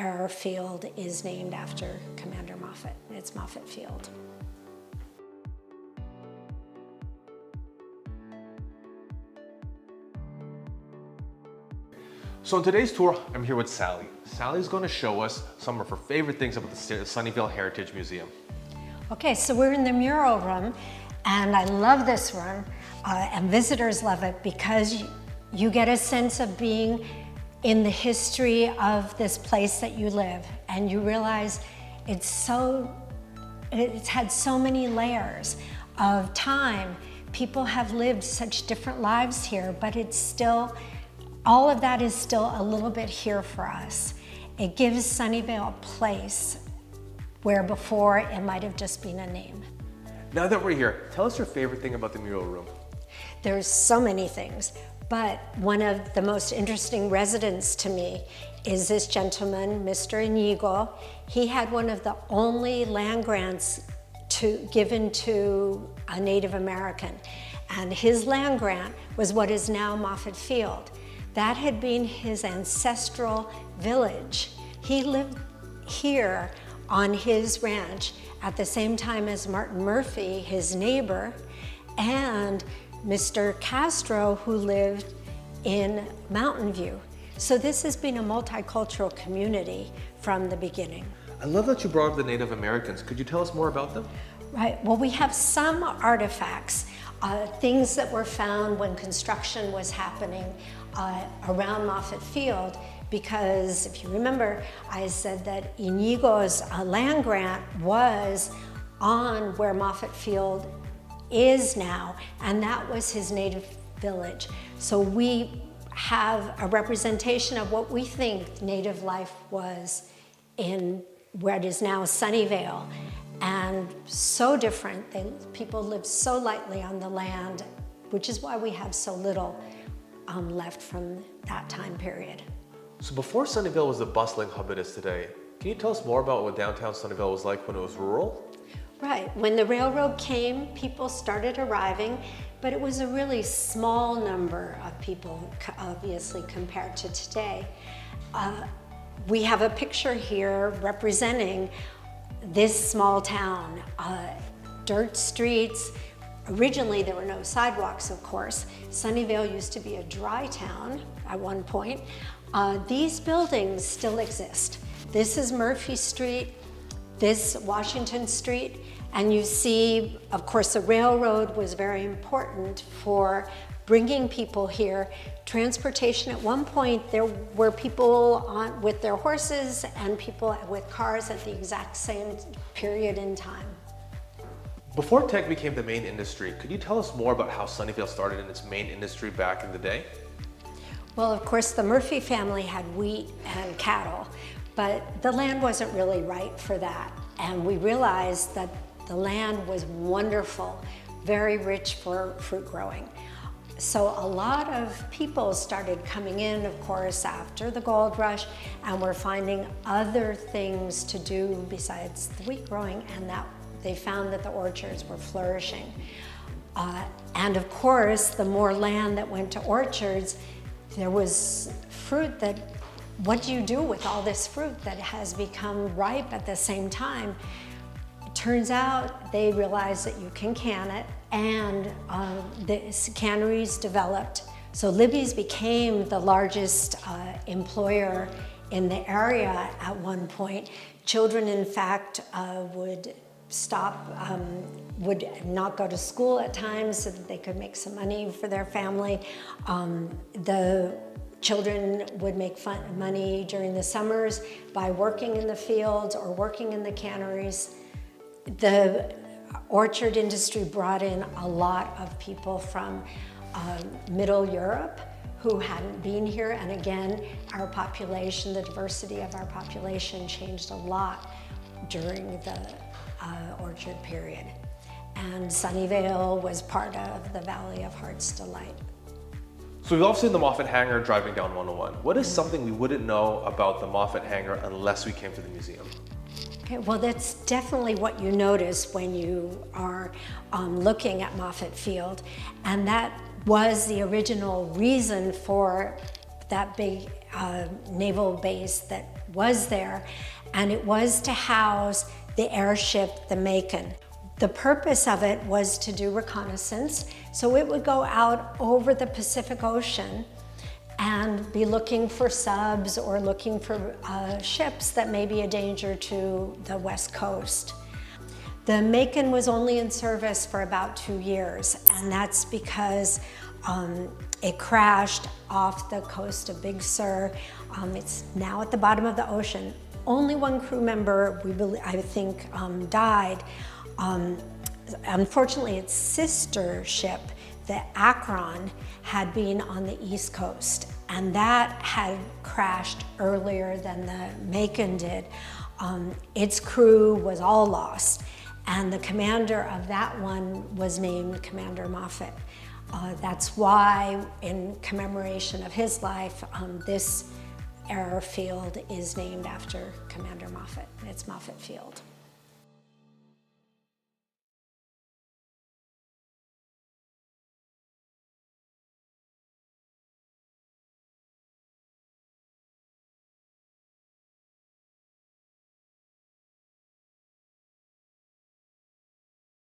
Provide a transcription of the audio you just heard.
airfield is named after Commander Moffett. It's Moffett Field. So in today's tour, I'm here with Sally. Sally's going to show us some of her favorite things about the Sunnyvale Heritage Museum. Okay, so we're in the Mural Room, and I love this room, and visitors love it because you get a sense of being in the history of this place that you live, and you realize it's had so many layers of time. People have lived such different lives here, but it's still, all of that is still a little bit here for us. It gives Sunnyvale a place where before it might have just been a name. Now that we're here, tell us your favorite thing about the Mural Room. There's so many things, but one of the most interesting residents to me is this gentleman, Mr. Inigo. He had one of the only land grants given to a Native American, and his land grant was what is now Moffett Field. That had been his ancestral village. He lived here on his ranch at the same time as Martin Murphy, his neighbor, and Mr. Castro, who lived in Mountain View. So this has been a multicultural community from the beginning. I love that you brought up the Native Americans. Could you tell us more about them? Right, well, we have some artifacts, things that were found when construction was happening around Moffett Field, because if you remember, I said that Inigo's land grant was on where Moffett Field is now, and that was his native village. So we have a representation of what we think native life was in what is now Sunnyvale, and so different. People lived so lightly on the land, which is why we have so little left from that time period. So before Sunnyvale was the bustling hub it is today, can you tell us more about what downtown Sunnyvale was like when it was rural? Right, when the railroad came, people started arriving, but it was a really small number of people, obviously, compared to today. We have a picture here representing this small town. Dirt streets. Originally, there were no sidewalks, of course. Sunnyvale used to be a dry town at one point. These buildings still exist. This is Murphy Street, this Washington Street, and you see, of course, the railroad was very important for bringing people here. Transportation, at one point, there were people with their horses and people with cars at the exact same period in time. Before tech became the main industry, could you tell us more about how Sunnyvale started in its main industry back in the day? Well, of course, the Murphy family had wheat and cattle, but the land wasn't really right for that. And we realized that the land was wonderful, very rich for fruit growing. So a lot of people started coming in, of course, after the gold rush, and were finding other things to do besides the wheat growing, and that they found that the orchards were flourishing. And of course, the more land that went to orchards, there was fruit that, what do you do with all this fruit that has become ripe at the same time? It turns out they realized that you can can it, and the canneries developed. So Libby's became the largest employer in the area at one point. Children, in fact, would not go to school at times so that they could make some money for their family. The children would make money during the summers by working in the fields or working in the canneries. The orchard industry brought in a lot of people from Middle Europe who hadn't been here, and again, our population, the diversity of our population changed a lot during the orchard period. And Sunnyvale was part of the Valley of Heart's Delight. So we've all seen the Moffett Hangar driving down 101. What is something we wouldn't know about the Moffett Hangar unless we came to the museum? Okay, well, that's definitely what you notice when you are looking at Moffett Field, and that was the original reason for that big naval base that was there, and it was to house the airship, the Macon. The purpose of it was to do reconnaissance, so it would go out over the Pacific Ocean and be looking for subs or looking for ships that may be a danger to the West Coast. The Macon was only in service for about 2 years, and that's because it crashed off the coast of Big Sur. It's now at the bottom of the ocean. Only one crew member, I think, died. Unfortunately, its sister ship, the Akron, had been on the East Coast, and that had crashed earlier than the Macon did. Its crew was all lost, and the commander of that one was named Commander Moffett. That's why, in commemoration of his life, this airfield is named after Commander Moffett. It's Moffett Field.